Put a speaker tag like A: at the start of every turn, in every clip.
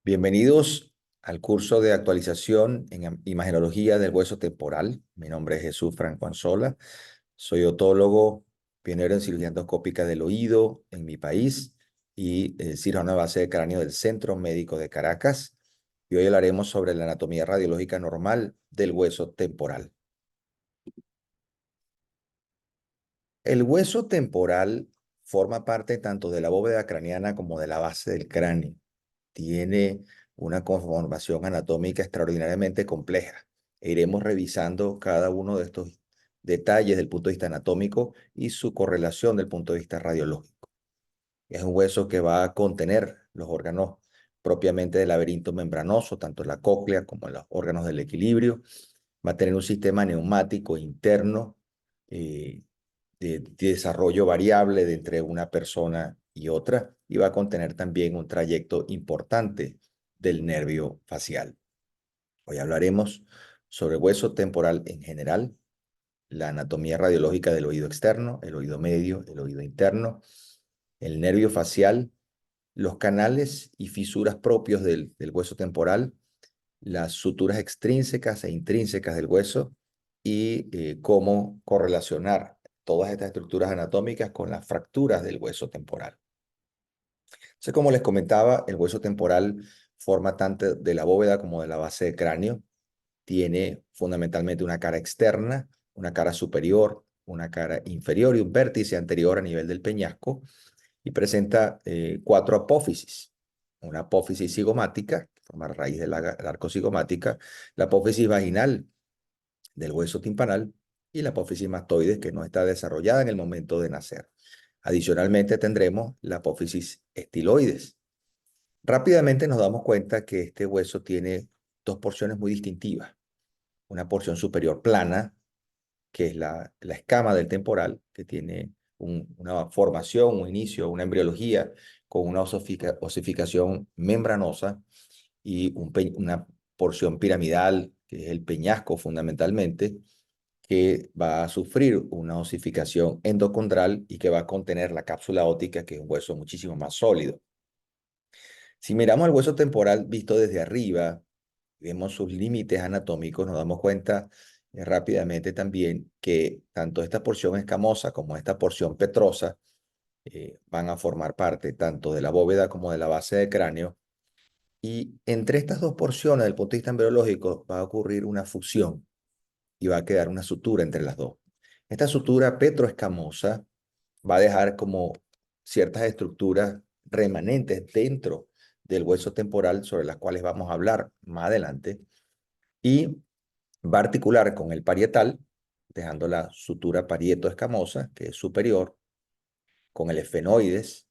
A: Bienvenidos al curso de actualización en imagenología del hueso temporal. Mi nombre es Jesús Franco Anzola. Soy otólogo, pionero en cirugía endoscópica del oído en mi país y cirujano de base de cráneo del Centro Médico de Caracas. Y hoy hablaremos sobre la anatomía radiológica normal del hueso temporal. El hueso temporal forma parte tanto de la bóveda craneana como de la base del cráneo. Tiene una conformación anatómica extraordinariamente compleja. E iremos revisando cada uno de estos detalles desde el punto de vista anatómico y su correlación desde el punto de vista radiológico. Es un hueso que va a contener los órganos propiamente del laberinto membranoso, tanto la cóclea como los órganos del equilibrio. Va a tener un sistema neumático interno eh, de desarrollo variable de entre una persona y otra, y va a contener también un trayecto importante del nervio facial. Hoy hablaremos sobre hueso temporal en general, la anatomía radiológica del oído externo, el oído medio, el oído interno, el nervio facial, los canales y fisuras propios del hueso temporal, las suturas extrínsecas e intrínsecas del hueso y cómo correlacionar todas estas estructuras anatómicas con las fracturas del hueso temporal. Entonces, como les comentaba, el hueso temporal forma tanto de la bóveda como de la base del cráneo. Tiene fundamentalmente una cara externa, una cara superior, una cara inferior y un vértice anterior a nivel del peñasco, y presenta cuatro apófisis. Una apófisis cigomática, que forma raíz de la arcocigomática, la apófisis vaginal del hueso timpanal y la apófisis mastoides, que no está desarrollada en el momento de nacer. Adicionalmente tendremos la apófisis estiloides. Rápidamente nos damos cuenta que este hueso tiene dos porciones muy distintivas. Una porción superior plana, que es la escama del temporal, que tiene una formación, un inicio, una embriología con una osificación membranosa y una porción piramidal, que es el peñasco fundamentalmente, que va a sufrir una osificación endocondral y que va a contener la cápsula óptica, que es un hueso muchísimo más sólido. Si miramos el hueso temporal visto desde arriba, vemos sus límites anatómicos, nos damos cuenta rápidamente también que tanto esta porción escamosa como esta porción petrosa van a formar parte tanto de la bóveda como de la base del cráneo. Y entre estas dos porciones, desde el punto de vista embriológico, va a ocurrir una fusión y va a quedar una sutura entre las dos. Esta sutura petroescamosa va a dejar como ciertas estructuras remanentes dentro del hueso temporal sobre las cuales vamos a hablar más adelante, y va a articular con el parietal, dejando la sutura parietoescamosa, que es superior, con el esfenoides,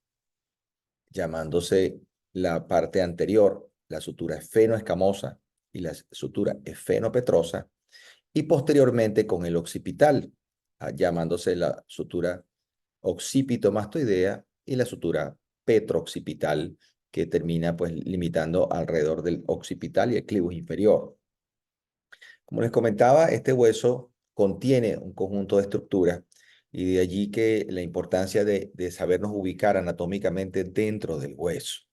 A: llamándose la parte anterior, la sutura esfenoescamosa y la sutura esfenopetrosa, y posteriormente con el occipital, llamándose la sutura occipitomastoidea y la sutura petrooccipital, que termina pues limitando alrededor del occipital y el clivus inferior. Como les comentaba, este hueso contiene un conjunto de estructuras y de allí que la importancia de sabernos ubicar anatómicamente dentro del hueso.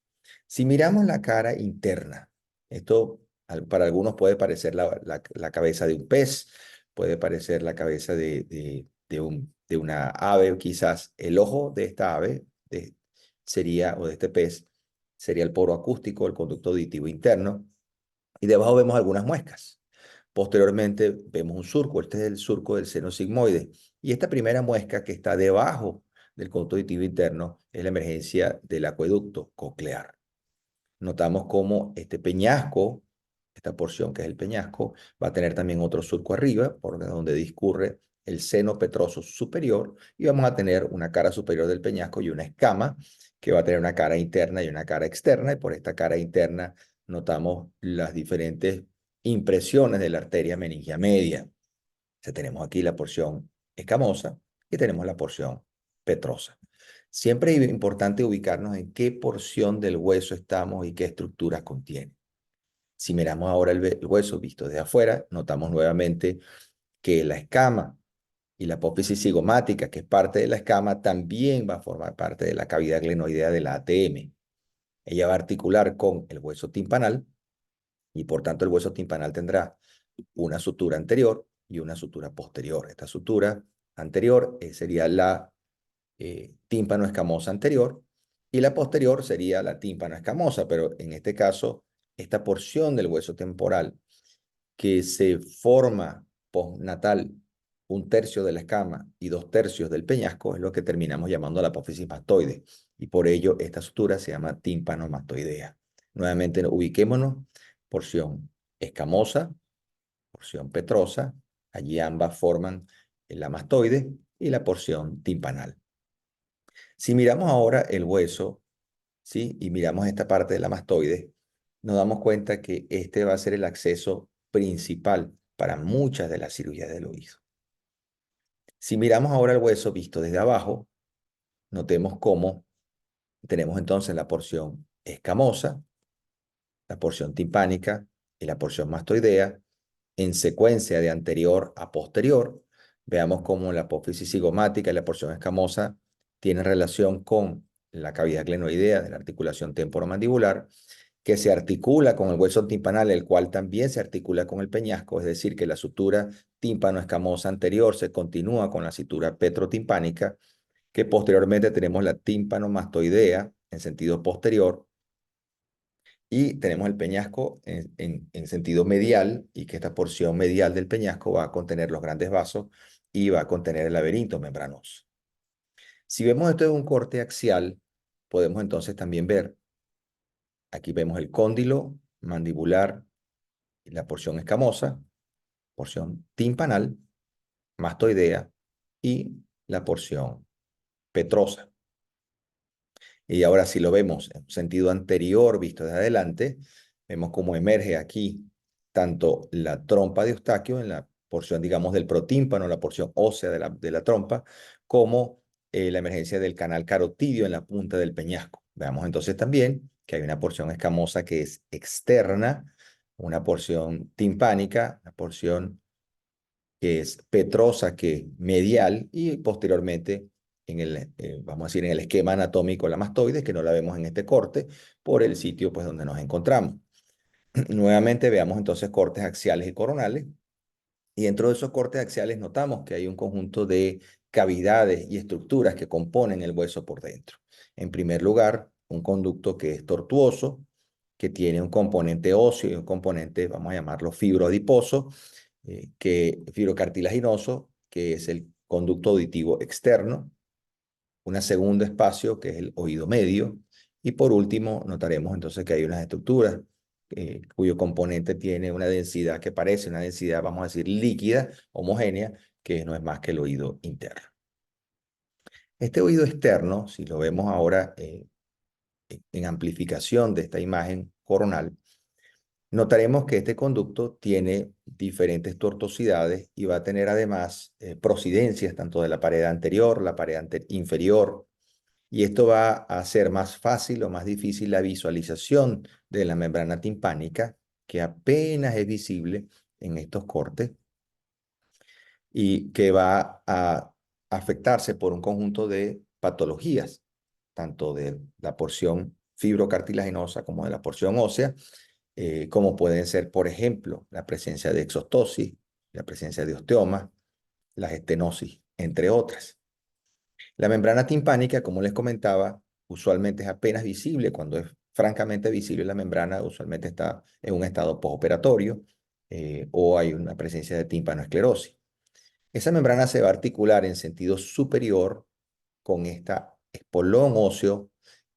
A: Si miramos la cara interna, esto para algunos puede parecer la cabeza de un pez, puede parecer la cabeza de una ave, quizás el ojo de esta ave sería, o de este pez, sería el poro acústico, el conducto auditivo interno, y debajo vemos algunas muescas. Posteriormente vemos un surco, este es el surco del seno sigmoide, y esta primera muesca que está debajo del conducto auditivo interno es la emergencia del acueducto coclear. Notamos cómo este peñasco, esta porción que es el peñasco, va a tener también otro surco arriba, por donde discurre el seno petroso superior, y vamos a tener una cara superior del peñasco y una escama que va a tener una cara interna y una cara externa, y por esta cara interna notamos las diferentes impresiones de la arteria meningia media. Tenemos aquí la porción escamosa y tenemos la porción petrosa. Siempre es importante ubicarnos en qué porción del hueso estamos y qué estructuras contiene. Si miramos ahora el hueso visto desde afuera, notamos nuevamente que la escama y la apófisis cigomática, que es parte de la escama, también va a formar parte de la cavidad glenoidea de la ATM. Ella va a articular con el hueso timpanal y por tanto el hueso timpanal tendrá una sutura anterior y una sutura posterior. Esta sutura anterior sería la tímpano escamosa anterior y la posterior sería la tímpano escamosa, pero en este caso, esta porción del hueso temporal que se forma postnatal, un tercio de la escama y dos tercios del peñasco, es lo que terminamos llamando la apófisis mastoide. Y por ello, esta sutura se llama tímpano-mastoidea. Nuevamente, ubiquémonos, porción escamosa, porción petrosa, allí ambas forman la mastoide y la porción timpanal. Si miramos ahora el hueso, ¿sí? Y miramos esta parte de la mastoide, nos damos cuenta que este va a ser el acceso principal para muchas de las cirugías del oído. Si miramos ahora el hueso visto desde abajo, notemos cómo tenemos entonces la porción escamosa, la porción timpánica y la porción mastoidea en secuencia de anterior a posterior. Veamos cómo la apófisis cigomática y la porción escamosa tienen relación con la cavidad glenoidea de la articulación temporomandibular, que se articula con el hueso timpanal, el cual también se articula con el peñasco, es decir, que la sutura tímpano-escamosa anterior se continúa con la sutura petrotimpánica, que posteriormente tenemos la tímpano-mastoidea en sentido posterior, y tenemos el peñasco en sentido medial, y que esta porción medial del peñasco va a contener los grandes vasos y va a contener el laberinto membranoso. Si vemos esto en un corte axial, podemos entonces también ver, aquí vemos el cóndilo mandibular, la porción escamosa, porción timpanal, mastoidea y la porción petrosa. Y ahora si lo vemos en sentido anterior, visto de adelante, vemos cómo emerge aquí tanto la trompa de Eustaquio en la porción, digamos, del protímpano, la porción ósea de la trompa, como la emergencia del canal carotidio en la punta del peñasco. Veamos entonces también que hay una porción escamosa que es externa, una porción timpánica, una porción que es petrosa, que es medial, y posteriormente en el, vamos a decir, en el esquema anatómico la mastoide, que no la vemos en este corte, por el sitio pues donde nos encontramos. Nuevamente veamos entonces cortes axiales y coronales, y dentro de esos cortes axiales notamos que hay un conjunto de cavidades y estructuras que componen el hueso por dentro. En primer lugar, un conducto que es tortuoso, que tiene un componente óseo y un componente, vamos a llamarlo fibroadiposo, fibrocartilaginoso, que es el conducto auditivo externo, un segundo espacio que es el oído medio, y por último notaremos entonces que hay unas estructuras cuyo componente tiene una densidad que parece una densidad, vamos a decir, líquida, homogénea, que no es más que el oído interno. Este oído externo, si lo vemos ahora en amplificación de esta imagen coronal, notaremos que este conducto tiene diferentes tortuosidades y va a tener además prosidencias tanto de la pared anterior, la pared inferior, y esto va a hacer más fácil o más difícil la visualización de la membrana timpánica, que apenas es visible en estos cortes y que va a afectarse por un conjunto de patologías, tanto de la porción fibrocartilaginosa como de la porción ósea, como pueden ser, por ejemplo, la presencia de exostosis, la presencia de osteomas, las estenosis, entre otras. La membrana timpánica, como les comentaba, usualmente es apenas visible. Cuando es francamente visible la membrana, usualmente está en un estado postoperatorio o hay una presencia de tímpanoesclerosis. Esa membrana se va a articular en sentido superior con esta espolón óseo,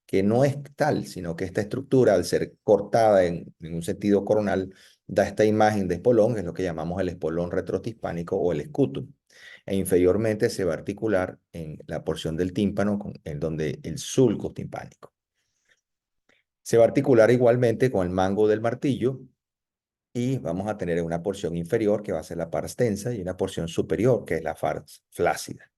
A: que no es tal, sino que esta estructura, al ser cortada en un sentido coronal, da esta imagen de espolón, que es lo que llamamos el espolón retrotimpánico o el escutum. E inferiormente se va a articular en la porción del tímpano, en donde el sulcus timpánico. Se va a articular igualmente con el mango del martillo, y vamos a tener una porción inferior que va a ser la pars tensa y una porción superior que es la pars flácida.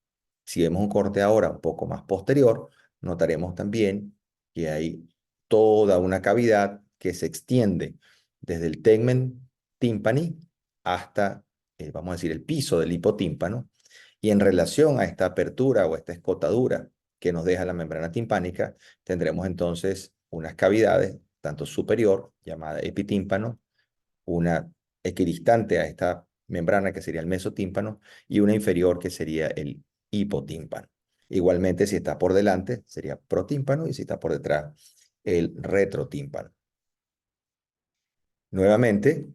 A: Si vemos un corte ahora un poco más posterior, notaremos también que hay toda una cavidad que se extiende desde el tegmen timpani hasta, vamos a decir, el piso del hipotímpano, y en relación a esta apertura o esta escotadura que nos deja la membrana timpánica, tendremos entonces unas cavidades, tanto superior, llamada epitímpano, una equidistante a esta membrana, que sería el mesotímpano, y una inferior, que sería el hipotímpano. Igualmente, si está por delante, sería protímpano, y si está por detrás, el retrotímpano. Nuevamente,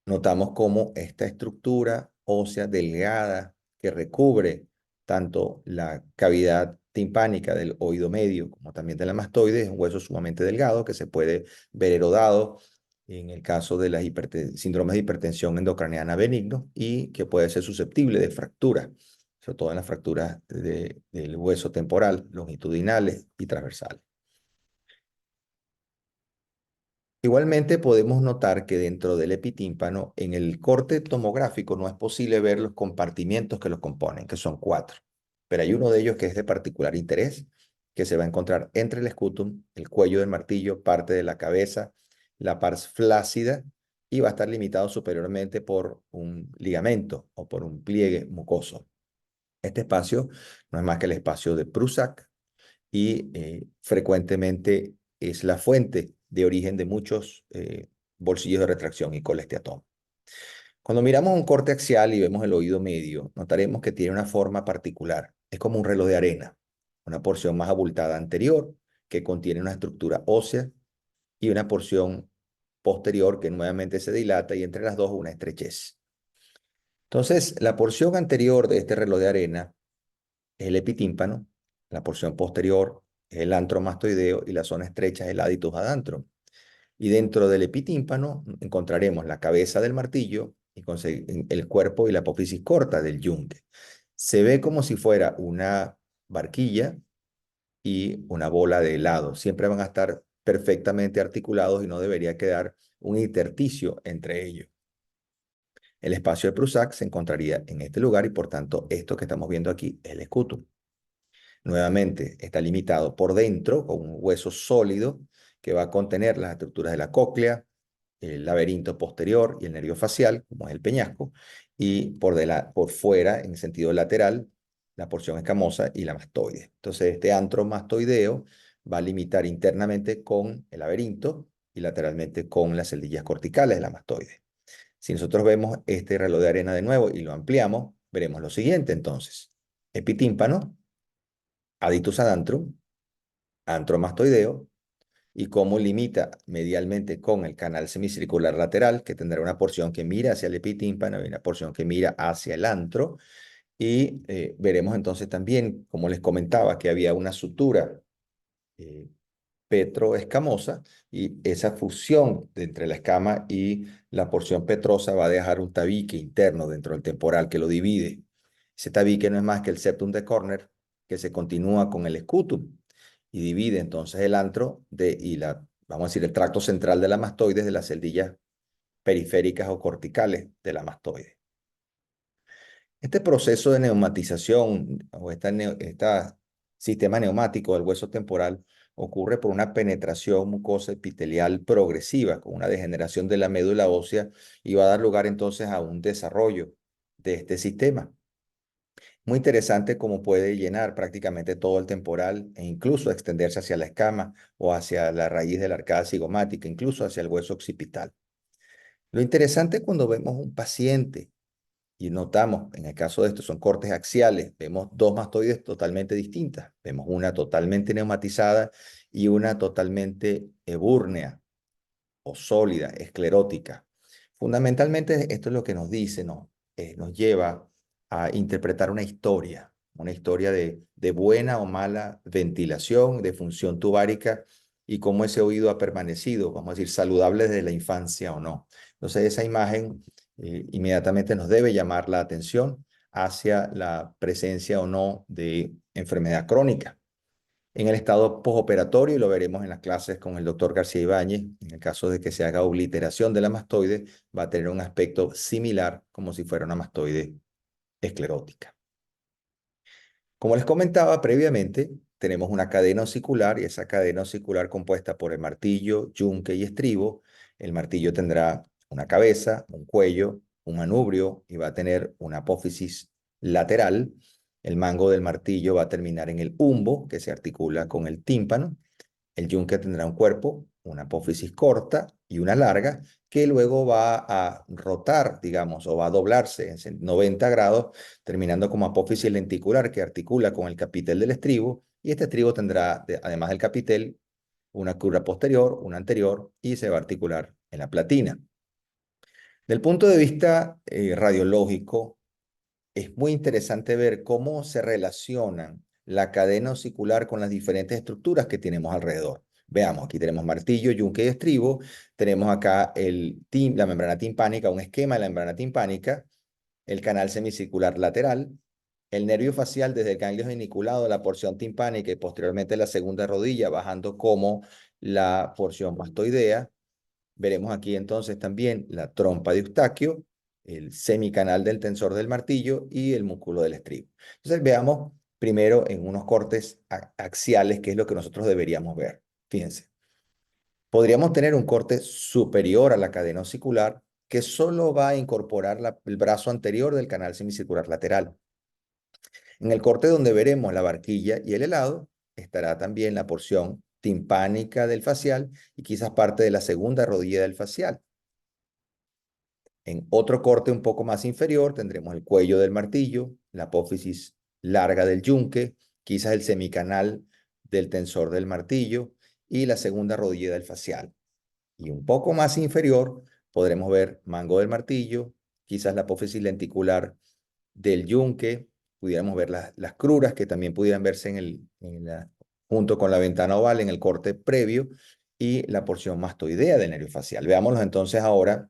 A: notamos cómo esta estructura ósea delgada que recubre tanto la cavidad timpánica del oído medio como también de la mastoide es un hueso sumamente delgado que se puede ver erodado en el caso de las síndromes de hipertensión endocraniana benigno y que puede ser susceptible de fractura, sobre todo en las fracturas del hueso temporal, longitudinales y transversales. Igualmente podemos notar que dentro del epitímpano, en el corte tomográfico no es posible ver los compartimientos que los componen, que son 4. Pero hay uno de ellos que es de particular interés, que se va a encontrar entre el escutum, el cuello del martillo, parte de la cabeza, la pars flácida, y va a estar limitado superiormente por un ligamento o por un pliegue mucoso. Este espacio no es más que el espacio de Prusak, y frecuentemente es la fuente de origen de muchos bolsillos de retracción y colesteatoma. Cuando miramos un corte axial y vemos el oído medio, notaremos que tiene una forma particular. Es como un reloj de arena, una porción más abultada anterior que contiene una estructura ósea y una porción posterior que nuevamente se dilata y entre las dos una estrechez. Entonces, la porción anterior de este reloj de arena es el epitímpano, la porción posterior es el antro mastoideo y la zona estrecha es el aditus ad antrum. Y dentro del epitímpano encontraremos la cabeza del martillo y el cuerpo y la apófisis corta del yunque. Se ve como si fuera una barquilla y una bola de helado. Siempre van a estar perfectamente articulados y no debería quedar un intersticio entre ellos. El espacio de Prusak se encontraría en este lugar y por tanto esto que estamos viendo aquí es el escutum. Nuevamente, está limitado por dentro con un hueso sólido que va a contener las estructuras de la cóclea, el laberinto posterior y el nervio facial, como es el peñasco, y por fuera, en sentido lateral, la porción escamosa y la mastoide. Entonces, este antro mastoideo va a limitar internamente con el laberinto y lateralmente con las celdillas corticales de la mastoide. Si nosotros vemos este reloj de arena de nuevo y lo ampliamos, veremos lo siguiente entonces. Epitímpano, aditus ad antrum, antromastoideo, y cómo limita medialmente con el canal semicircular lateral, que tendrá una porción que mira hacia el epitímpano y una porción que mira hacia el antro. Y veremos entonces también, como les comentaba, que había una sutura eh, petroescamosa y esa fusión entre la escama y la porción petrosa va a dejar un tabique interno dentro del temporal que lo divide. Ese tabique no es más que el septum de Corner que se continúa con el scutum y divide entonces el antro vamos a decir, el tracto central de la mastoide de las celdillas periféricas o corticales de la mastoide. Este proceso de neumatización o este sistema neumático del hueso temporal ocurre por una penetración mucosa epitelial progresiva con una degeneración de la médula ósea y va a dar lugar entonces a un desarrollo de este sistema. Muy interesante cómo puede llenar prácticamente todo el temporal e incluso extenderse hacia la escama o hacia la raíz de la arcada cigomática, incluso hacia el hueso occipital. Lo interesante cuando vemos un paciente y notamos, en el caso de estos son cortes axiales, vemos dos mastoides totalmente distintas. Vemos una totalmente neumatizada y una totalmente ebúrnea o sólida, esclerótica. Fundamentalmente esto es lo que nos dice, nos lleva a interpretar una historia de buena o mala ventilación, de función tubárica y cómo ese oído ha permanecido, vamos a decir, saludable desde la infancia o no. Entonces esa imagen inmediatamente nos debe llamar la atención hacia la presencia o no de enfermedad crónica. En el estado postoperatorio, y lo veremos en las clases con el doctor García Ibáñez, en el caso de que se haga obliteración de la mastoide, va a tener un aspecto similar como si fuera una mastoide esclerótica. Como les comentaba previamente, tenemos una cadena osicular y esa cadena osicular compuesta por el martillo, yunque y estribo. El martillo tendrá una cabeza, un cuello, un manubrio y va a tener una apófisis lateral. El mango del martillo va a terminar en el humbo, que se articula con el tímpano, El yunque tendrá un cuerpo, una apófisis corta y una larga, que luego va a rotar, digamos, o va a doblarse en 90 grados, terminando como apófisis lenticular que articula con el capitel del estribo, y este estribo tendrá, además del capitel, una crura posterior, una anterior, y se va a articular en la platina. Del punto de vista radiológico, es muy interesante ver cómo se relacionan la cadena osicular con las diferentes estructuras que tenemos alrededor. Veamos, aquí tenemos martillo, yunque y estribo. Tenemos acá la membrana timpánica, un esquema de la membrana timpánica, el canal semicircular lateral, el nervio facial desde el ganglio geniculado, la porción timpánica y posteriormente la segunda rodilla, bajando como la porción mastoidea. Veremos aquí entonces también la trompa de Eustaquio, el semicanal del tensor del martillo y el músculo del estribo. Entonces veamos primero en unos cortes axiales, que es lo que nosotros deberíamos ver. Fíjense, podríamos tener un corte superior a la cadena osicular que solo va a incorporar el brazo anterior del canal semicircular lateral. En el corte donde veremos la barquilla y el helado, estará también la porción timpánica del facial y quizás parte de la segunda rodilla del facial. En otro corte un poco más inferior tendremos el cuello del martillo, la apófisis larga del yunque, quizás el semicanal del tensor del martillo y la segunda rodilla del facial. Y un poco más inferior podremos ver mango del martillo, quizás la apófisis lenticular del yunque, pudiéramos ver las cruras que también pudieran verse junto con la ventana oval en el corte previo y la porción mastoidea del nervio facial. Veámoslos entonces ahora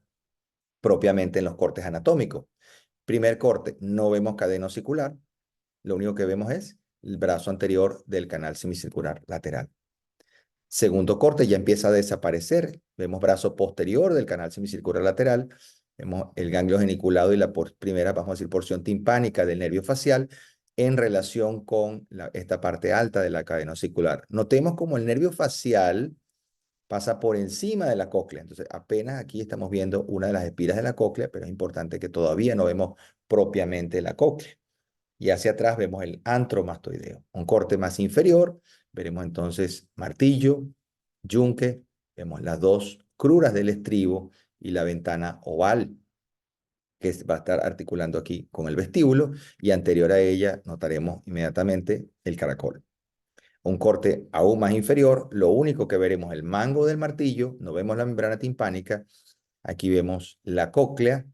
A: propiamente en los cortes anatómicos. Primer corte, no vemos cadena osicular, lo único que vemos es el brazo anterior del canal semicircular lateral. Segundo corte, ya empieza a desaparecer, vemos brazo posterior del canal semicircular lateral, vemos el ganglio geniculado y la primera, vamos a decir, porción timpánica del nervio facial en relación con esta parte alta de la cadena osicular. Notemos como el nervio facial pasa por encima de la cóclea. Entonces, apenas aquí estamos viendo una de las espiras de la cóclea, pero es importante que todavía no vemos propiamente la cóclea. Y hacia atrás vemos el antromastoideo. Un corte más inferior, veremos entonces martillo, yunque, vemos las dos cruras del estribo y la ventana oval que va a estar articulando aquí con el vestíbulo, y anterior a ella notaremos inmediatamente el caracol. Un corte aún más inferior, lo único que veremos es el mango del martillo, no vemos la membrana timpánica, aquí vemos la cóclea,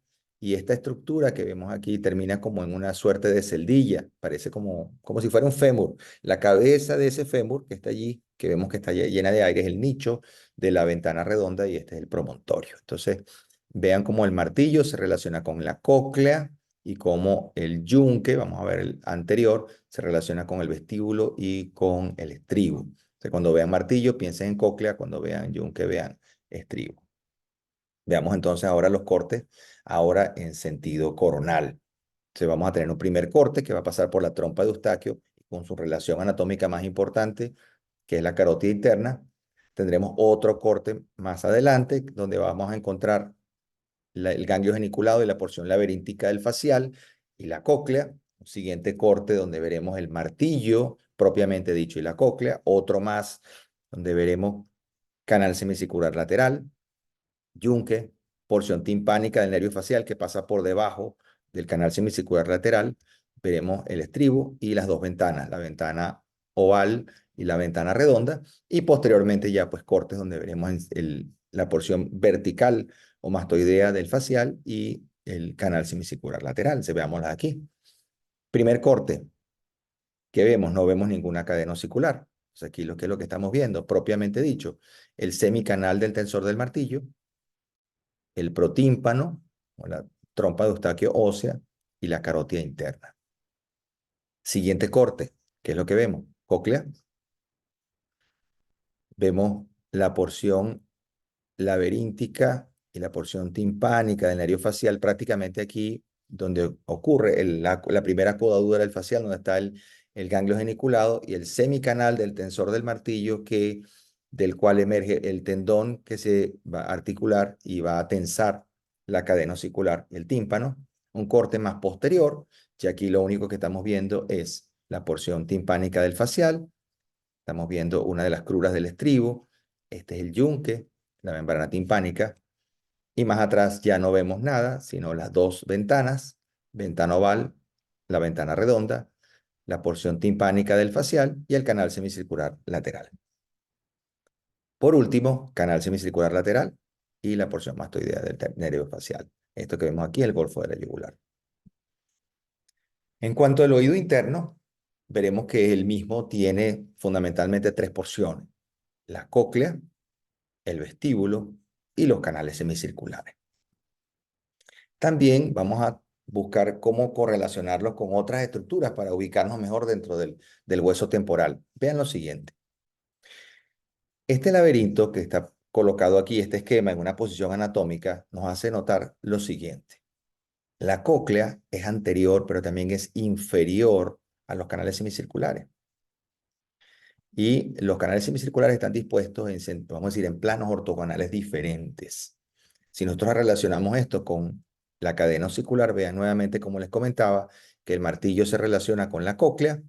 A: y esta estructura que vemos aquí termina como en una suerte de celdilla, parece como si fuera un fémur. La cabeza de ese fémur que está allí, que vemos que está llena de aire, es el nicho de la ventana redonda y este es el promontorio. Entonces, vean cómo el martillo se relaciona con la cóclea y cómo el yunque, vamos a ver el anterior, se relaciona con el vestíbulo y con el estribo. Entonces, cuando vean martillo, piensen en cóclea, cuando vean yunque, vean estribo. Veamos entonces ahora los cortes, ahora en sentido coronal. Entonces vamos a tener un primer corte que va a pasar por la trompa de Eustaquio con su relación anatómica más importante, que es la carótida interna. Tendremos otro corte más adelante, donde vamos a encontrar el ganglio geniculado y la porción laberíntica del facial y la cóclea. Un siguiente corte donde veremos el martillo propiamente dicho y la cóclea. Otro más donde veremos canal semicircular lateral, yunque, porción timpánica del nervio facial que pasa por debajo del canal semicircular lateral. Veremos el estribo y las dos ventanas, la ventana oval y la ventana redonda, y posteriormente ya pues cortes donde veremos la porción vertical o mastoidea del facial y el canal semicircular lateral. Se veámosla aquí. Primer corte que vemos, no vemos ninguna cadena osicular. Entonces aquí lo que es lo que estamos viendo, propiamente dicho, el semicanal del tensor del martillo, el protímpano, o la trompa de Eustaquio ósea, y la carótida interna. Siguiente corte, ¿qué es lo que vemos? Cóclea. Vemos la porción laberíntica y la porción timpánica del nervio facial, prácticamente aquí donde ocurre la primera podadura del facial, donde está el ganglio geniculado y el semicanal del tensor del martillo, del cual emerge el tendón que se va a articular y va a tensar la cadena osicular, el tímpano. Un corte más posterior, y aquí lo único que estamos viendo es la porción timpánica del facial, Estamos viendo una de las cruras del estribo. Este es el yunque, la membrana timpánica. Y más atrás ya no vemos nada, sino las dos ventanas, ventana oval, la ventana redonda, la porción timpánica del facial y el canal semicircular lateral. Por último, canal semicircular lateral y la porción mastoidea del nervio facial. Esto que vemos aquí, el golfo de la yugular. En cuanto al oído interno, veremos que el mismo tiene fundamentalmente tres porciones: la cóclea, el vestíbulo y los canales semicirculares. También vamos a buscar cómo correlacionarlos con otras estructuras para ubicarnos mejor dentro del hueso temporal. Vean lo siguiente. Este laberinto que está colocado aquí, este esquema en una posición anatómica, nos hace notar lo siguiente. La cóclea es anterior, pero también es inferior a los canales semicirculares. Y los canales semicirculares están dispuestos vamos a decir, en planos ortogonales diferentes. Si nosotros relacionamos esto con la cadena osicular, vean nuevamente, como les comentaba, que el martillo se relaciona con la cóclea,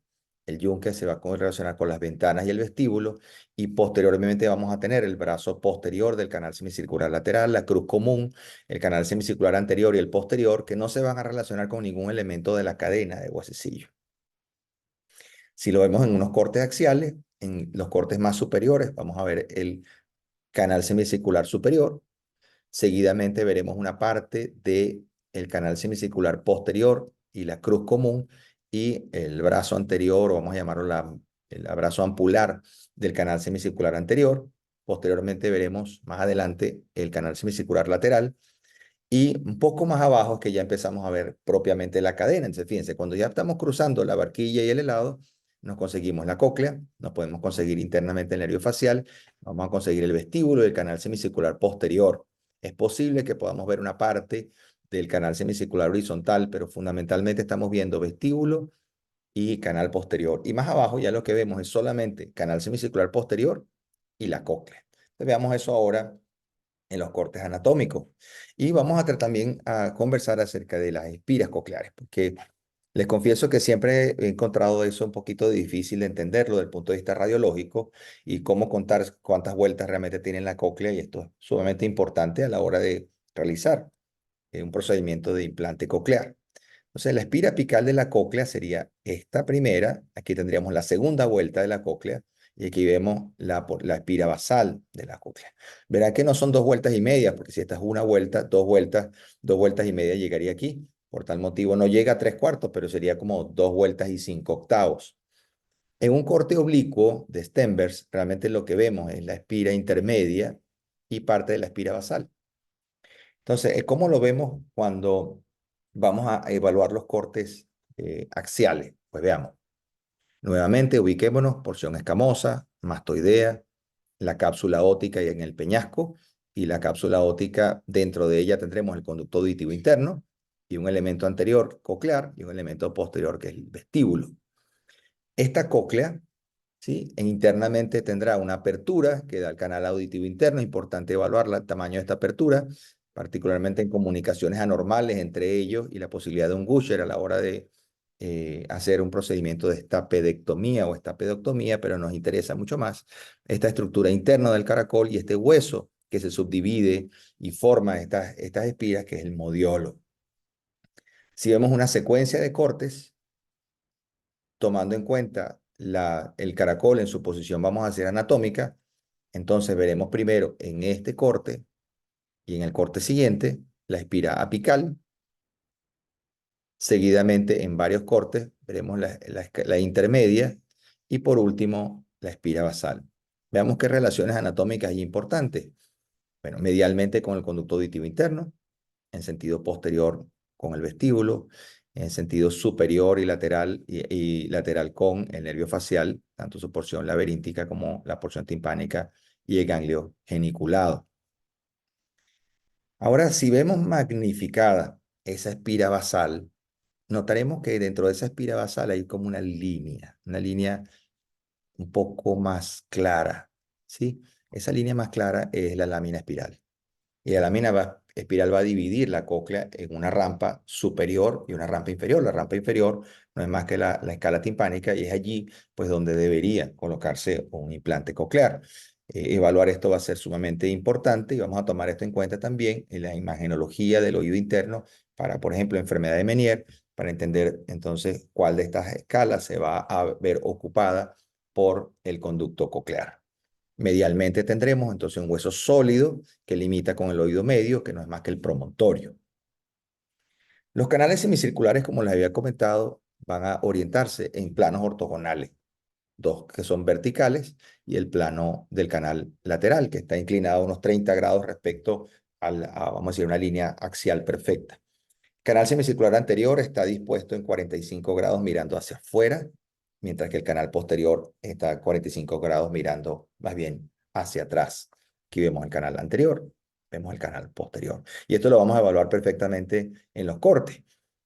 A: el yunque se va a relacionar con las ventanas y el vestíbulo, y posteriormente vamos a tener el brazo posterior del canal semicircular lateral, la cruz común, el canal semicircular anterior y el posterior, que no se van a relacionar con ningún elemento de la cadena de huesecillo. Si lo vemos en unos cortes axiales, en los cortes más superiores, vamos a ver el canal semicircular superior. Seguidamente veremos una parte del canal semicircular posterior y la cruz común y el brazo anterior, o vamos a llamarlo el brazo ampular del canal semicircular anterior. Posteriormente veremos más adelante el canal semicircular lateral. Y un poco más abajo es que ya empezamos a ver propiamente la cadena. Entonces, fíjense, cuando ya estamos cruzando la barquilla y el helado, nos conseguimos la cóclea, nos podemos conseguir internamente el nervio facial, vamos a conseguir el vestíbulo y el canal semicircular posterior. Es posible que podamos ver una parte del canal semicircular horizontal, pero fundamentalmente estamos viendo vestíbulo y canal posterior. Y más abajo ya lo que vemos es solamente canal semicircular posterior y la cóclea. Entonces, veamos eso ahora en los cortes anatómicos. Y vamos a también a conversar acerca de las espiras cocleares, porque les confieso que siempre he encontrado eso un poquito difícil de entenderlo desde el punto de vista radiológico y cómo contar cuántas vueltas realmente tiene la cóclea, y esto es sumamente importante a la hora de realizar un procedimiento de implante coclear. Entonces, la espira apical de la cóclea sería esta primera. Aquí tendríamos la segunda vuelta de la cóclea y aquí vemos la espira basal de la cóclea. Verán que no son dos vueltas y media, porque si esta es una vuelta, dos vueltas y media llegaría aquí. Por tal motivo no llega a tres cuartos, pero sería como dos vueltas y cinco octavos. En un corte oblicuo de Stenberg, realmente lo que vemos es la espira intermedia y parte de la espira basal. Entonces, ¿cómo lo vemos cuando vamos a evaluar los cortes axiales? Pues veamos. Nuevamente, ubiquémonos: porción escamosa, mastoidea, la cápsula óptica y en el peñasco, y la cápsula óptica, dentro de ella tendremos el conducto auditivo interno y un elemento anterior coclear y un elemento posterior que es el vestíbulo. Esta cóclea, ¿sí?, internamente tendrá una apertura que da al canal auditivo interno. Es importante evaluar el tamaño de esta apertura, particularmente en comunicaciones anormales entre ellos y la posibilidad de un gusher a la hora de hacer un procedimiento de estapedectomía o estapedoctomía, pero nos interesa mucho más esta estructura interna del caracol y este hueso que se subdivide y forma estas espiras, que es el modiolo. Si vemos una secuencia de cortes, tomando en cuenta el caracol en su posición, vamos a hacer anatómica, entonces veremos primero en este corte y en el corte siguiente la espira apical. Seguidamente, en varios cortes, veremos la intermedia y por último la espira basal. Veamos qué relaciones anatómicas hay importantes. Bueno, medialmente con el conducto auditivo interno, en sentido posterior con el vestíbulo, en sentido superior y lateral con el nervio facial, tanto su porción laberíntica como la porción timpánica y el ganglio geniculado. Ahora, si vemos magnificada esa espira basal, notaremos que dentro de esa espira basal hay como una línea un poco más clara, ¿sí? Esa línea más clara es la lámina espiral. Y la lámina espiral va a dividir la cóclea en una rampa superior y una rampa inferior. La rampa inferior no es más que la escala timpánica y es allí pues donde debería colocarse un implante coclear. Evaluar esto va a ser sumamente importante y vamos a tomar esto en cuenta también en la imagenología del oído interno para, por ejemplo, enfermedad de Meniere, para entender entonces cuál de estas escalas se va a ver ocupada por el conducto coclear. Medialmente tendremos entonces un hueso sólido que limita con el oído medio, que no es más que el promontorio. Los canales semicirculares, como les había comentado, van a orientarse en planos ortogonales, dos que son verticales y el plano del canal lateral, que está inclinado a unos 30 grados respecto vamos a decir, una línea axial perfecta. Canal semicircular anterior está dispuesto en 45 grados mirando hacia afuera, mientras que el canal posterior está a 45 grados mirando más bien hacia atrás. Aquí vemos el canal anterior, vemos el canal posterior. Y esto lo vamos a evaluar perfectamente en los cortes.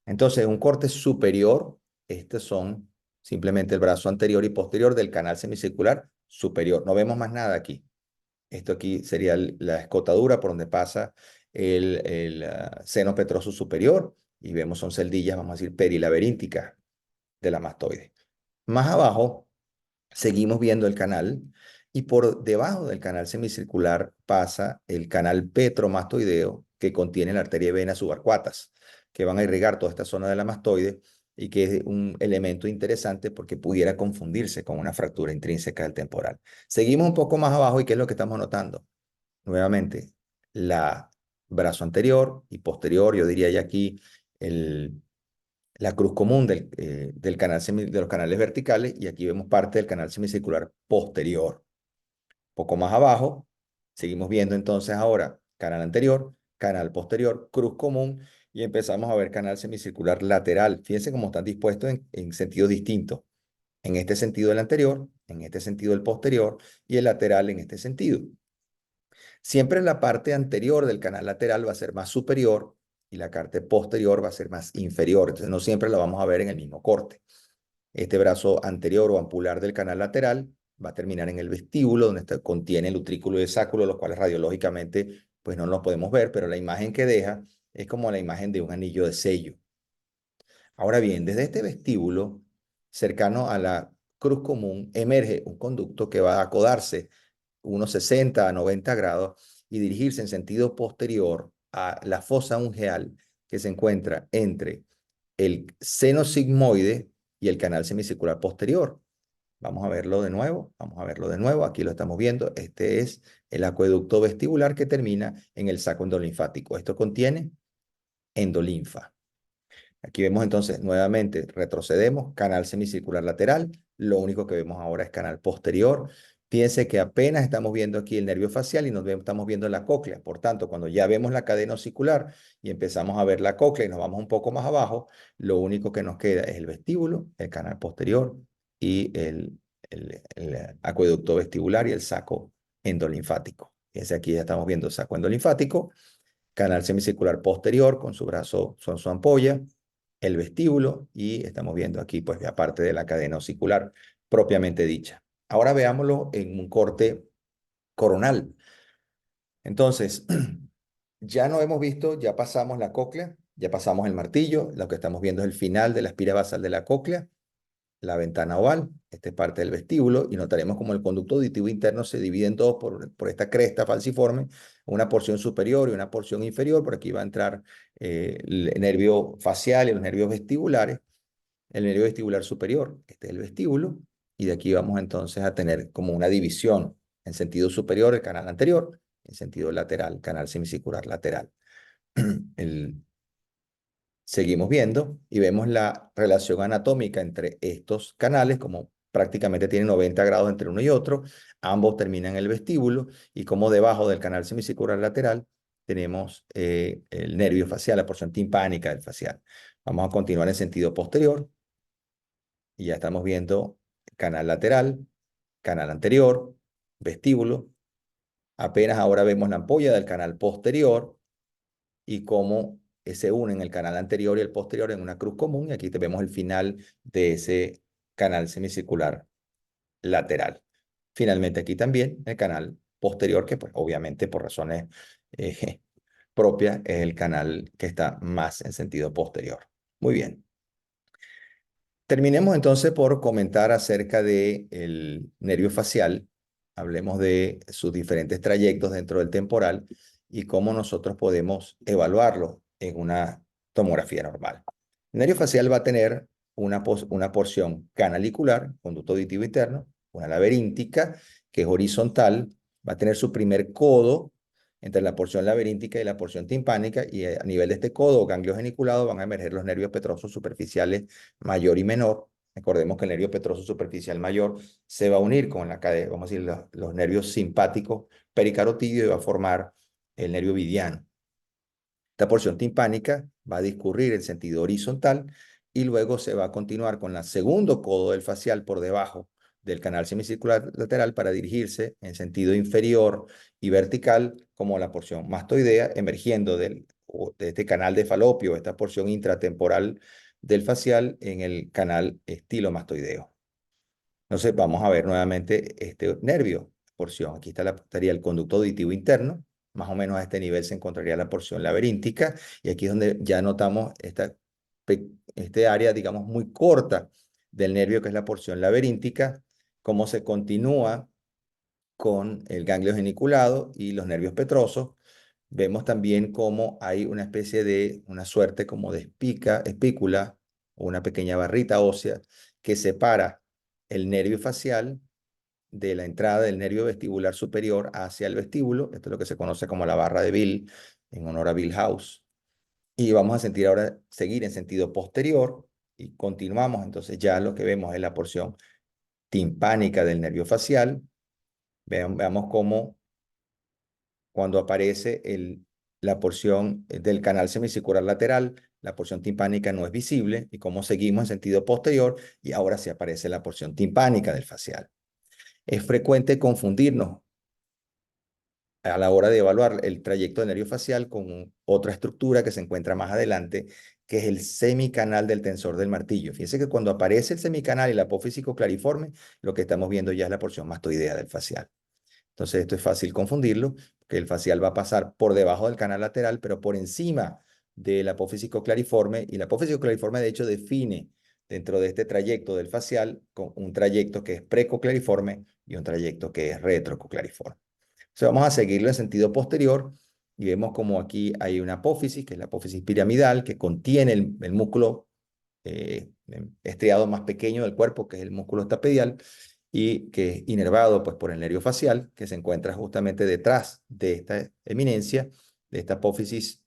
A: Entonces, un corte superior, estos son simplemente el brazo anterior y posterior del canal semicircular superior. No vemos más nada aquí. Esto aquí sería la escotadura por donde pasa el seno petroso superior y vemos son celdillas, vamos a decir, perilaberínticas de la mastoide. Más abajo seguimos viendo el canal y por debajo del canal semicircular pasa el canal petromastoideo que contiene la arteria y vena subarcuatas que van a irrigar toda esta zona de la mastoide y que es un elemento interesante porque pudiera confundirse con una fractura intrínseca del temporal. Seguimos un poco más abajo y ¿qué es lo que estamos notando? Nuevamente, la brazo anterior y posterior, yo diría ya aquí la cruz común del canal de los canales verticales y aquí vemos parte del canal semicircular posterior. Poco más abajo, seguimos viendo entonces ahora canal anterior, canal posterior, cruz común y empezamos a ver canal semicircular lateral. Fíjense cómo están dispuestos en sentidos distintos. En este sentido el anterior, en este sentido el posterior y el lateral en este sentido. Siempre la parte anterior del canal lateral va a ser más superior y la parte posterior va a ser más inferior. Entonces no siempre la vamos a ver en el mismo corte. Este brazo anterior o ampular del canal lateral va a terminar en el vestíbulo, donde contiene el utrículo y el sáculo, los cuales radiológicamente pues no los podemos ver, pero la imagen que deja es como la imagen de un anillo de sello. Ahora bien, desde este vestíbulo, cercano a la cruz común, emerge un conducto que va a acodarse unos 60 a 90 grados y dirigirse en sentido posterior a la fosa ungueal que se encuentra entre el seno sigmoide y el canal semicircular posterior. Vamos a verlo de nuevo, vamos a verlo de nuevo, aquí lo estamos viendo. Este es el acueducto vestibular que termina en el saco endolinfático. Esto contiene endolinfa. Aquí vemos entonces nuevamente, retrocedemos, canal semicircular lateral, lo único que vemos ahora es canal posterior. Piense que apenas estamos viendo aquí el nervio facial y estamos viendo la cóclea. Por tanto, cuando ya vemos la cadena osicular y empezamos a ver la cóclea y nos vamos un poco más abajo, lo único que nos queda es el vestíbulo, el canal posterior y el acueducto vestibular y el saco endolinfático. Fíjense aquí ya estamos viendo el saco endolinfático, canal semicircular posterior con su brazo, son su ampolla, el vestíbulo y estamos viendo aquí pues aparte de la cadena osicular propiamente dicha. Ahora veámoslo en un corte coronal. Entonces, ya no hemos visto, ya pasamos la cóclea, ya pasamos el martillo, lo que estamos viendo es el final de la espira basal de la cóclea, la ventana oval, esta es parte del vestíbulo, y notaremos como el conducto auditivo interno se divide en dos por esta cresta falciforme, una porción superior y una porción inferior. Por aquí va a entrar el nervio facial y los nervios vestibulares, el nervio vestibular superior, este es el vestíbulo, y de aquí vamos entonces a tener como una división en sentido superior el canal anterior, en sentido lateral, canal semicircular lateral. El, Seguimos viendo y vemos la relación anatómica entre estos canales, como prácticamente tienen 90 grados entre uno y otro, ambos terminan en el vestíbulo y como debajo del canal semicircular lateral tenemos el nervio facial, la porción timpánica del facial. Vamos a continuar en sentido posterior y ya estamos viendo canal lateral, canal anterior, vestíbulo. Apenas ahora vemos la ampolla del canal posterior y cómo se unen el canal anterior y el posterior en una cruz común. Y aquí vemos el final de ese canal semicircular lateral. Finalmente aquí también el canal posterior, que pues obviamente por razones propia es el canal que está más en sentido posterior. Muy bien. Terminemos entonces por comentar acerca del nervio facial. Hablemos de sus diferentes trayectos dentro del temporal y cómo nosotros podemos evaluarlo en una tomografía normal. El nervio facial va a tener una porción canalicular, conducto auditivo interno, una laberíntica, que es horizontal, va a tener su primer codo entre la porción laberíntica y la porción timpánica, y a nivel de este codo o ganglio geniculado van a emerger los nervios petrosos superficiales mayor y menor. Recordemos que el nervio petroso superficial mayor se va a unir con la cadena, vamos a decir, los nervios simpáticos pericarotídeos y va a formar el nervio vidiano. Esta porción timpánica va a discurrir en sentido horizontal y luego se va a continuar con el segundo codo del facial por debajo del canal semicircular lateral para dirigirse en sentido inferior y vertical como la porción mastoidea emergiendo de este canal de Falopio, esta porción intratemporal del facial en el canal estilomastoideo. Entonces vamos a ver nuevamente este nervio, porción. Aquí estaría el conducto auditivo interno, más o menos a este nivel se encontraría la porción laberíntica y aquí es donde ya notamos este área, digamos, muy corta del nervio que es la porción laberíntica, cómo se continúa con el ganglio geniculado y los nervios petrosos. Vemos también cómo hay una especie de, una suerte como de espícula o una pequeña barrita ósea que separa el nervio facial de la entrada del nervio vestibular superior hacia el vestíbulo. Esto es lo que se conoce como la barra de Bill, en honor a Bill House. Y vamos a sentir ahora, seguir en sentido posterior y continuamos. Entonces ya lo que vemos es la porción timpánica del nervio facial. Veamos cómo cuando aparece la porción del canal semicircular lateral, la porción timpánica no es visible y cómo seguimos en sentido posterior y ahora sí aparece la porción timpánica del facial. Es frecuente confundirnos a la hora de evaluar el trayecto del nervio facial con otra estructura que se encuentra más adelante, que es el semicanal del tensor del martillo. Fíjense que cuando aparece el semicanal y la apófisis clariforme, lo que estamos viendo ya es la porción mastoidea del facial. Entonces esto es fácil confundirlo, que el facial va a pasar por debajo del canal lateral, pero por encima de la apófisis clariforme, y la apófisis clariforme de hecho define dentro de este trayecto del facial con un trayecto que es precoclariforme y un trayecto que es retroclariforme. Entonces vamos a seguirlo en sentido posterior y vemos como aquí hay una apófisis, que es la apófisis piramidal, que contiene el músculo estriado más pequeño del cuerpo, que es el músculo estapedial, y que es inervado pues, por el nervio facial, que se encuentra justamente detrás de esta eminencia, de esta apófisis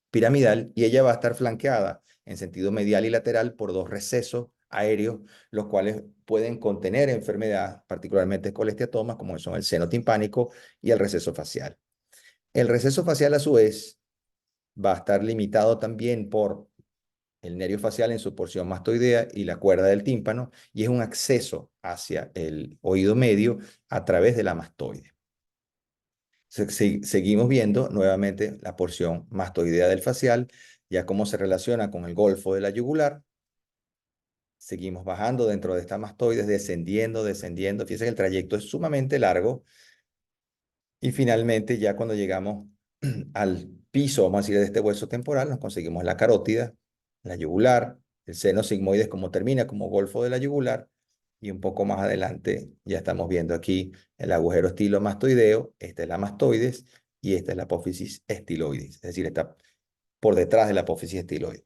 A: piramidal, y ella va a estar flanqueada en sentido medial y lateral por dos recesos aéreos, los cuales pueden contener enfermedad, particularmente colesteatomas, como son el seno timpánico y el receso facial. El receso facial, a su vez, va a estar limitado también por el nervio facial en su porción mastoidea y la cuerda del tímpano, y es un acceso hacia el oído medio a través de la mastoide. Seguimos viendo nuevamente la porción mastoidea del facial, ya cómo se relaciona con el golfo de la yugular. Seguimos bajando dentro de esta mastoides, descendiendo, descendiendo. Fíjense que el trayecto es sumamente largo. Y finalmente, ya cuando llegamos al piso, vamos a decir, de este hueso temporal, nos conseguimos la carótida, la yugular, el seno sigmoides como termina como golfo de la yugular, y un poco más adelante ya estamos viendo aquí el agujero estilomastoideo, esta es la mastoides y esta es la apófisis estiloides, es decir, está por detrás de la apófisis estiloide.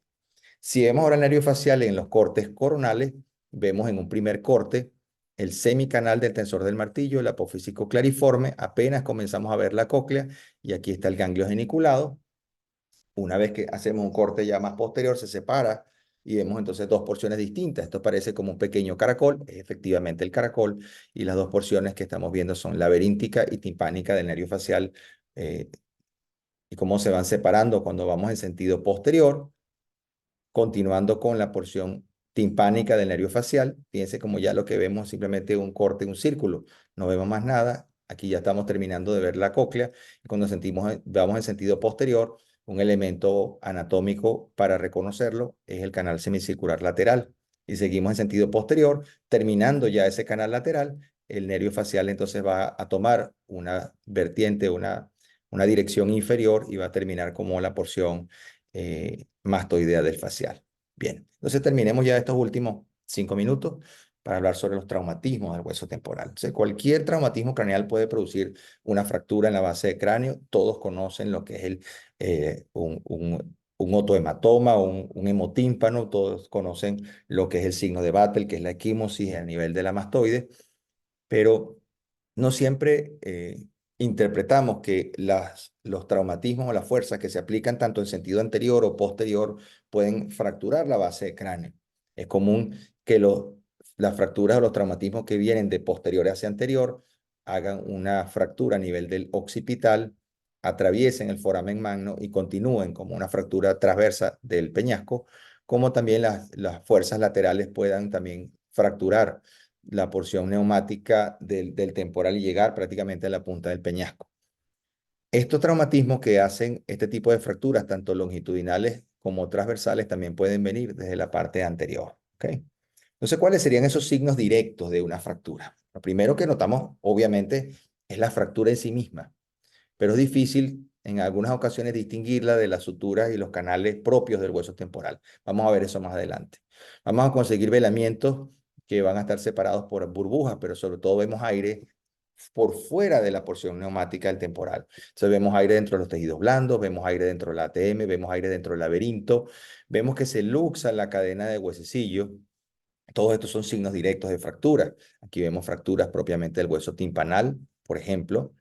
A: Si vemos ahora el nervio facial en los cortes coronales, vemos en un primer corte el semicanal del tensor del martillo, el apofísico clariforme, apenas comenzamos a ver la cóclea y aquí está el ganglio geniculado. Una vez que hacemos un corte ya más posterior, se separa y vemos entonces dos porciones distintas. Esto parece como un pequeño caracol, es efectivamente el caracol, y las dos porciones que estamos viendo son laberíntica y timpánica del nervio facial, y cómo se van separando cuando vamos en sentido posterior. Continuando con la porción timpánica del nervio facial, fíjense como ya lo que vemos simplemente un corte, un círculo, no vemos más nada. Aquí ya estamos terminando de ver la cóclea y cuando vamos en sentido posterior, un elemento anatómico para reconocerlo es el canal semicircular lateral. Y seguimos en sentido posterior, terminando ya ese canal lateral, el nervio facial entonces va a tomar una vertiente, una dirección inferior y va a terminar como la porción mastoidea del facial. Bien, entonces terminemos ya estos últimos 5 minutos para hablar sobre los traumatismos del hueso temporal. Entonces, cualquier traumatismo craneal puede producir una fractura en la base de cráneo. Todos conocen lo que es un otohematoma, un hemotímpano. Todos conocen lo que es el signo de Battle, que es la equimosis a nivel de la mastoide, pero no siempre interpretamos que los traumatismos o las fuerzas que se aplican tanto en sentido anterior o posterior pueden fracturar la base de cráneo. Es común que las fracturas o los traumatismos que vienen de posterior hacia anterior hagan una fractura a nivel del occipital, atraviesen el foramen magno y continúen como una fractura transversa del peñasco, como también las fuerzas laterales puedan también fracturar la porción neumática del temporal y llegar prácticamente a la punta del peñasco. Estos traumatismos que hacen este tipo de fracturas, tanto longitudinales como transversales, también pueden venir desde la parte anterior. ¿Ok? Entonces, ¿cuáles serían esos signos directos de una fractura? Lo primero que notamos, obviamente, es la fractura en sí misma, pero es difícil en algunas ocasiones distinguirla de las suturas y los canales propios del hueso temporal. Vamos a ver eso más adelante. Vamos a conseguir velamientos que van a estar separados por burbujas, pero sobre todo vemos aire por fuera de la porción neumática del temporal. Entonces vemos aire dentro de los tejidos blandos, vemos aire dentro del ATM, vemos aire dentro del laberinto, vemos que se luxa la cadena de huesecillo. Todos estos son signos directos de fractura. Aquí vemos fracturas propiamente del hueso timpanal, por ejemplo,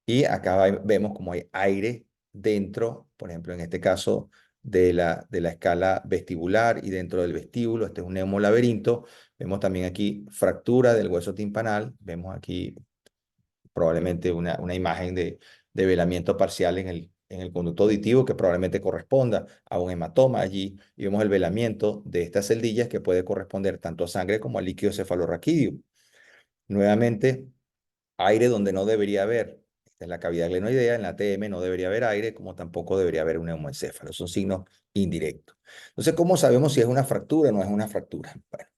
A: y acá vemos como hay aire dentro, por ejemplo, en este caso, de la escala vestibular y dentro del vestíbulo. Este es un neumolaberinto. Vemos también aquí fractura del hueso timpanal. Vemos aquí probablemente una imagen de velamiento parcial en el conducto auditivo que probablemente corresponda a un hematoma allí. Y vemos el velamiento de estas celdillas que puede corresponder tanto a sangre como a líquido cefalorraquídeo. Nuevamente, aire donde no debería haber. Esta es la cavidad glenoidea, en la TM no debería haber aire, como tampoco debería haber un neumoencéfalo. Son signos indirectos. Entonces, ¿cómo sabemos si es una fractura o no es una fractura? Bueno,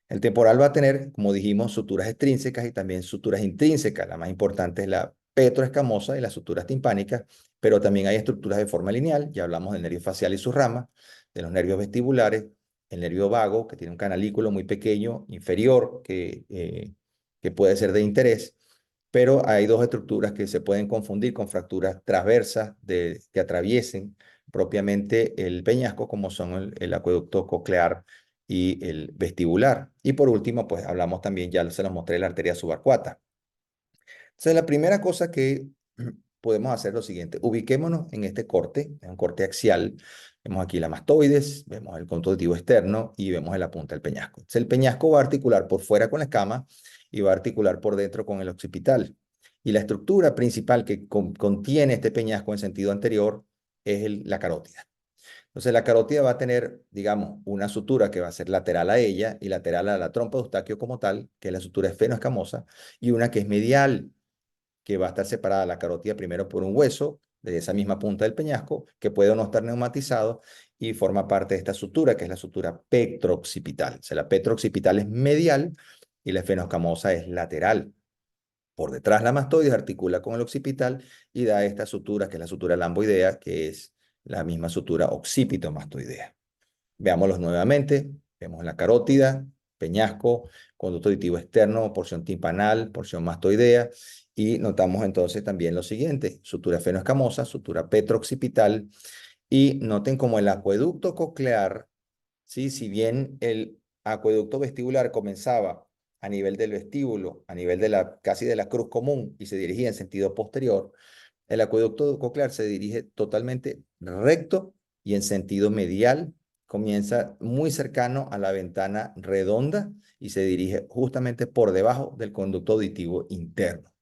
A: el temporal va a tener, como dijimos, suturas extrínsecas y también suturas intrínsecas. La más importante es la petroescamosa y las suturas timpánicas, pero también hay estructuras de forma lineal. Ya hablamos del nervio facial y sus ramas, de los nervios vestibulares, el nervio vago, que tiene un canalículo muy pequeño, inferior, que puede ser de interés, pero hay dos estructuras que se pueden confundir con fracturas transversas que atraviesen propiamente el peñasco, como son el acueducto coclear y el vestibular. Y por último, pues hablamos también, ya se los mostré, la arteria subarcuata. Entonces, la primera cosa que podemos hacer es lo siguiente. Ubiquémonos en este corte, es un corte axial. Vemos aquí la mastoides, vemos el conducto auditivo externo y vemos en la punta del peñasco. Entonces, el peñasco va a articular por fuera con la escama y va a articular por dentro con el occipital. Y la estructura principal que contiene este peñasco en sentido anterior es la carótida. Entonces la carótida va a tener, digamos, una sutura que va a ser lateral a ella y lateral a la trompa de Eustaquio como tal, que es la sutura esfenoescamosa, y una que es medial, que va a estar separada la carótida primero por un hueso de esa misma punta del peñasco, que puede o no estar neumatizado y forma parte de esta sutura, que es la sutura petrooccipital. O sea, la petrooccipital es medial y la esfenoescamosa es lateral. Por detrás la mastoides articula con el occipital y da esta sutura, que es la sutura lamboidea, que es la misma sutura occipito-mastoidea. Veámoslos nuevamente. Vemos la carótida, peñasco, conducto auditivo externo, porción timpanal, porción mastoidea. Y notamos entonces también lo siguiente: sutura fenoescamosa, sutura petrooccipital. Y noten como el acueducto coclear, ¿sí? Si bien el acueducto vestibular comenzaba a nivel del vestíbulo, a nivel casi de la cruz común y se dirigía en sentido posterior, el acueducto coclear se dirige totalmente recto y en sentido medial. Comienza muy cercano a la ventana redonda y se dirige justamente por debajo del conducto auditivo interno.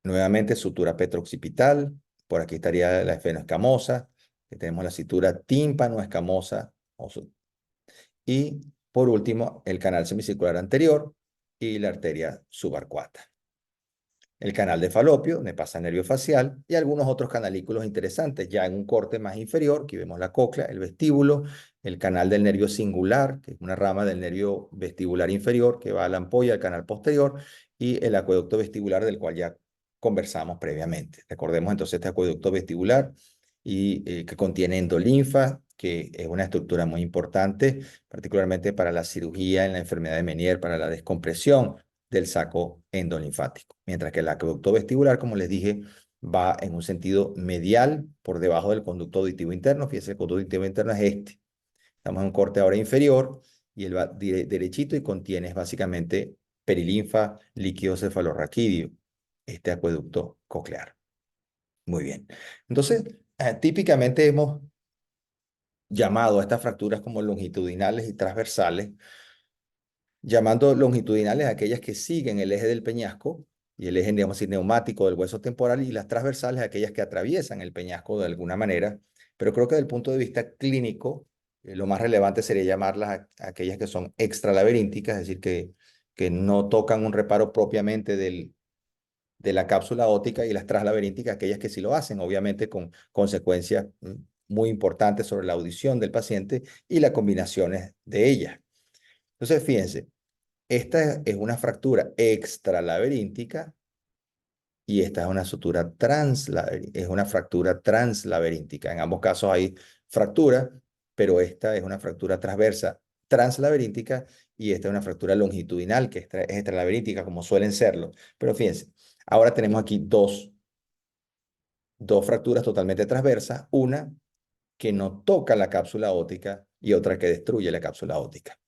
A: Nuevamente, sutura petrooccipital. Por aquí estaría la esfenoescamosa, que tenemos la sutura tímpano-escamosa. Y por último, el canal semicircular anterior y la arteria subarcuata. El canal de Falopio, donde pasa el nervio facial, y algunos otros canalículos interesantes, ya en un corte más inferior. Aquí vemos la cóclea, el vestíbulo, el canal del nervio singular, que es una rama del nervio vestibular inferior que va a la ampolla, al canal posterior, y el acueducto vestibular, del cual ya conversamos previamente. Recordemos entonces este acueducto vestibular y que contiene endolinfa, que es una estructura muy importante, particularmente para la cirugía en la enfermedad de Meniere, para la descompresión del saco endolinfático. Mientras que el acueducto vestibular, como les dije, va en un sentido medial por debajo del conducto auditivo interno. Fíjense, el conducto auditivo interno es este. Estamos en un corte ahora inferior y él va derechito y contiene básicamente perilinfa, líquido cefalorraquídeo, este acueducto coclear. Muy bien. Entonces, típicamente hemos llamado a estas fracturas como longitudinales y transversales, llamando longitudinales a aquellas que siguen el eje del peñasco y el eje, digamos así, neumático del hueso temporal, y las transversales a aquellas que atraviesan el peñasco de alguna manera. Pero creo que desde el punto de vista clínico, lo más relevante sería llamarlas a aquellas que son extralaberínticas, es decir, que no tocan un reparo propiamente de la cápsula óptica, y las translaberínticas, aquellas que sí lo hacen, obviamente con consecuencias muy importantes sobre la audición del paciente y las combinaciones de ellas. Entonces, fíjense, esta es una fractura extralaberíntica y esta es una sutura es una fractura translaberíntica. En ambos casos hay fractura, pero esta es una fractura transversa translaberíntica y esta es una fractura longitudinal que es extralaberíntica, como suelen serlo. Pero fíjense, ahora tenemos aquí dos fracturas totalmente transversas, una que no toca la cápsula óptica y otra que destruye la cápsula óptica.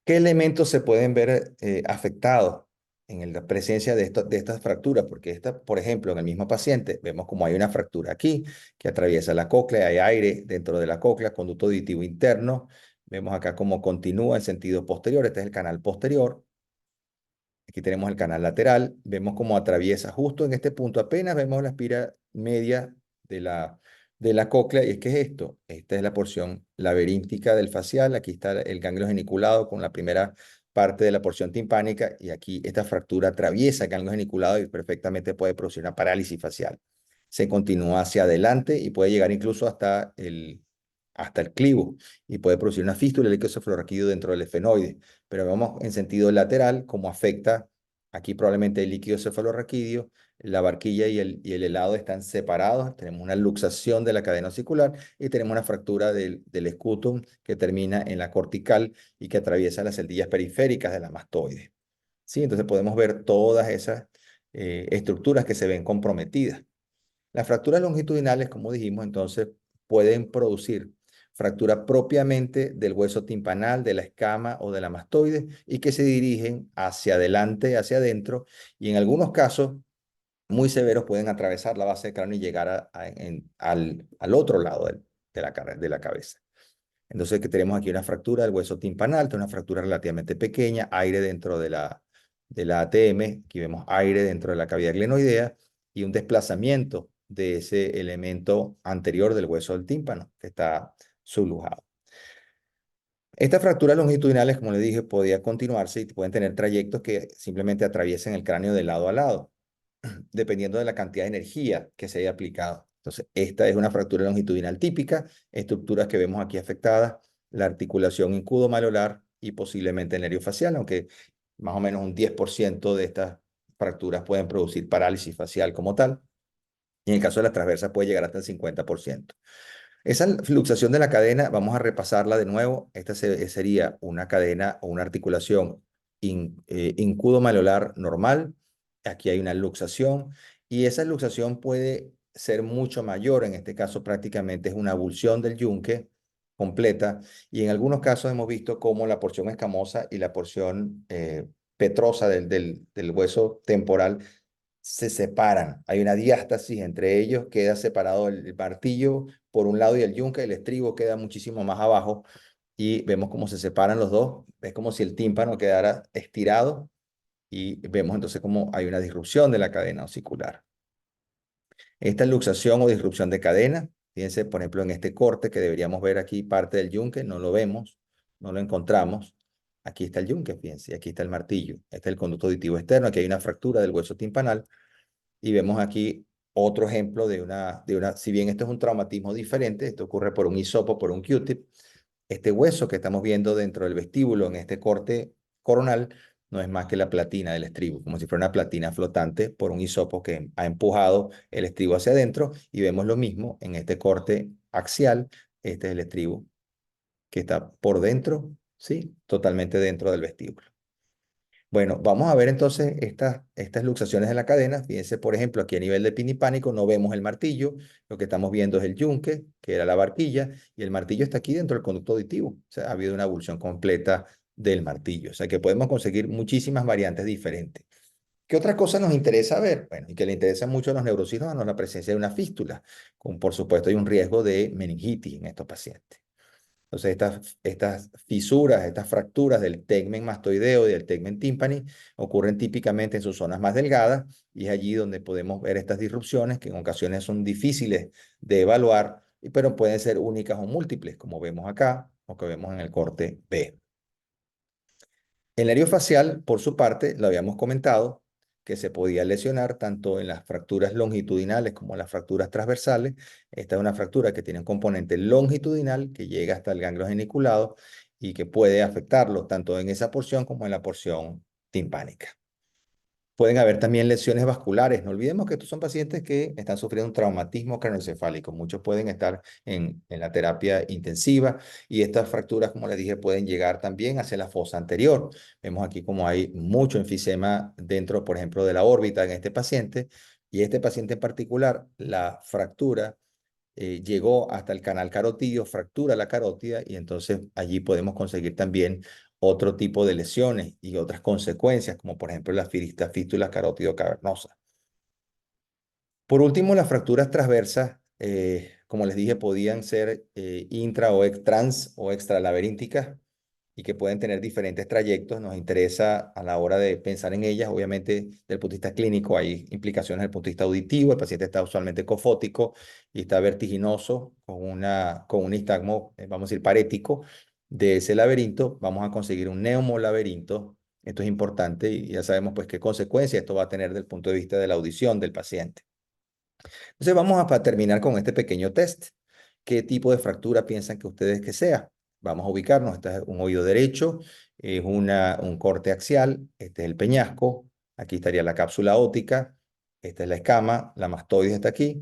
A: ¿Qué elementos se pueden ver afectados en la presencia de estas fracturas? Porque por ejemplo, en el mismo paciente, vemos como hay una fractura aquí que atraviesa la cóclea, hay aire dentro de la cóclea, conducto auditivo interno. Vemos acá cómo continúa en sentido posterior, este es el canal posterior. Aquí tenemos el canal lateral, vemos cómo atraviesa justo en este punto, apenas vemos la espira media de la cóclea. ¿Y es qué es esto? Esta es la porción laberíntica del facial, aquí está el ganglio geniculado con la primera parte de la porción timpánica, y aquí esta fractura atraviesa el ganglio geniculado y perfectamente puede producir una parálisis facial. Se continúa hacia adelante y puede llegar incluso hasta el clivo y puede producir una fístula del líquido cefalorraquídeo dentro del esfenoide. Pero vemos en sentido lateral cómo afecta aquí probablemente el líquido cefalorraquídeo, la barquilla y el helado están separados. Tenemos una luxación de la cadena osicular y tenemos una fractura del escutum que termina en la cortical y que atraviesa las celdillas periféricas de la mastoide. ¿Sí? Entonces podemos ver todas esas estructuras que se ven comprometidas. Las fracturas longitudinales, como dijimos, entonces pueden producir fractura propiamente del hueso timpanal, de la escama o de la mastoide, y que se dirigen hacia adelante, hacia adentro, y en algunos casos muy severos pueden atravesar la base del cráneo y llegar al otro lado de la cabeza. Entonces, que tenemos aquí una fractura del hueso timpanal, una fractura relativamente pequeña, aire dentro de la ATM, aquí vemos aire dentro de la cavidad glenoidea y un desplazamiento de ese elemento anterior del hueso del tímpano que está sublujado. Estas fracturas longitudinales, como le dije, podían continuarse y pueden tener trayectos que simplemente atraviesen el cráneo de lado a lado, dependiendo de la cantidad de energía que se haya aplicado. Entonces, esta es una fractura longitudinal típica, estructuras que vemos aquí afectadas, la articulación incudo-malolar y posiblemente el nervio facial, aunque más o menos un 10% de estas fracturas pueden producir parálisis facial como tal, y en el caso de las transversas puede llegar hasta el 50%. Esa luxación de la cadena, vamos a repasarla de nuevo. Esta sería una cadena o una articulación incudo-malolar normal. Aquí hay una luxación y esa luxación puede ser mucho mayor. En este caso prácticamente es una abulsión del yunque completa, y en algunos casos hemos visto cómo la porción escamosa y la porción petrosa del hueso temporal se separan. Hay una diástasis entre ellos, queda separado el martillo por un lado y el yunque, el estribo queda muchísimo más abajo, y vemos cómo se separan los dos. Es como si el tímpano quedara estirado y vemos entonces cómo hay una disrupción de la cadena osicular. Esta luxación o disrupción de cadena, fíjense por ejemplo en este corte que deberíamos ver aquí parte del yunque, no lo vemos, no lo encontramos. Aquí está el yunque, fíjense, aquí está el martillo, este es el conducto auditivo externo, aquí hay una fractura del hueso timpanal. Y vemos aquí otro ejemplo si bien esto es un traumatismo diferente, esto ocurre por un hisopo, por un Q-tip, este hueso que estamos viendo dentro del vestíbulo en este corte coronal no es más que la platina del estribo, como si fuera una platina flotante por un hisopo que ha empujado el estribo hacia adentro, y vemos lo mismo en este corte axial. Este es el estribo que está por dentro, ¿sí? Totalmente dentro del vestíbulo. Bueno, vamos a ver entonces estas luxaciones de la cadena. Fíjense, por ejemplo, aquí a nivel de pinipánico no vemos el martillo. Lo que estamos viendo es el yunque, que era la barquilla, y el martillo está aquí dentro del conducto auditivo. O sea, ha habido una evolución completa del martillo. O sea, que podemos conseguir muchísimas variantes diferentes. ¿Qué otra cosa nos interesa ver? Bueno, y que le interesa mucho a los neurocirujanos, la presencia de una fístula, con por supuesto hay un riesgo de meningitis en estos pacientes. Entonces, estas fisuras, estas fracturas del tegmen mastoideo y del tegmen tímpani ocurren típicamente en sus zonas más delgadas, y es allí donde podemos ver estas disrupciones que en ocasiones son difíciles de evaluar, pero pueden ser únicas o múltiples, como vemos acá o que vemos en el corte B. El nervio facial, por su parte, lo habíamos comentado, que se podía lesionar tanto en las fracturas longitudinales como en las fracturas transversales. Esta es una fractura que tiene un componente longitudinal que llega hasta el ganglio geniculado y que puede afectarlo tanto en esa porción como en la porción timpánica. Pueden haber también lesiones vasculares. No olvidemos que estos son pacientes que están sufriendo un traumatismo craneoencefálico. Muchos pueden estar en la terapia intensiva, y estas fracturas, como les dije, pueden llegar también hacia la fosa anterior. Vemos aquí como hay mucho enfisema dentro, por ejemplo, de la órbita en este paciente, y este paciente en particular, la fractura llegó hasta el canal carotidio, fractura la carótida, y entonces allí podemos conseguir también otro tipo de lesiones y otras consecuencias, como por ejemplo la fístula carótido cavernosa. Por último, las fracturas transversas, como les dije, podían ser intra o trans o extralaberínticas, y que pueden tener diferentes trayectos. Nos interesa a la hora de pensar en ellas, obviamente, desde el punto de vista clínico, hay implicaciones desde el punto de vista auditivo. El paciente está usualmente cofótico y está vertiginoso con un nistagmo, vamos a decir, parético de ese laberinto. Vamos a conseguir un neumolaberinto. Esto es importante y ya sabemos pues qué consecuencias esto va a tener desde el punto de vista de la audición del paciente. Entonces vamos a terminar con este pequeño test. ¿Qué tipo de fractura piensan que ustedes que sea? Vamos a ubicarnos. Este es un oído derecho, es un corte axial, este es el peñasco, aquí estaría la cápsula óptica, esta es la escama, la mastoides está aquí,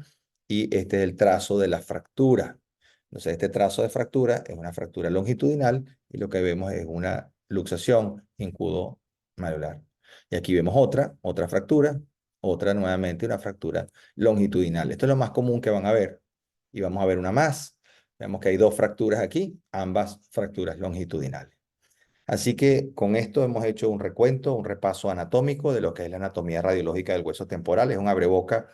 A: y este es el trazo de la fractura. Entonces este trazo de fractura es una fractura longitudinal, y lo que vemos es una luxación incudo-malular. Y aquí vemos otra fractura, otra nuevamente, una fractura longitudinal. Esto es lo más común que van a ver. Y vamos a ver una más. Vemos que hay dos fracturas aquí, ambas fracturas longitudinales. Así que con esto hemos hecho un recuento, un repaso anatómico de lo que es la anatomía radiológica del hueso temporal. Es un abreboca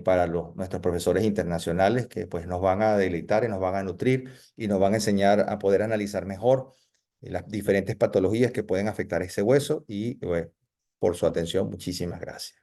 A: para nuestros profesores internacionales, que pues nos van a deleitar y nos van a nutrir y nos van a enseñar a poder analizar mejor las diferentes patologías que pueden afectar ese hueso. Y por su atención, muchísimas gracias.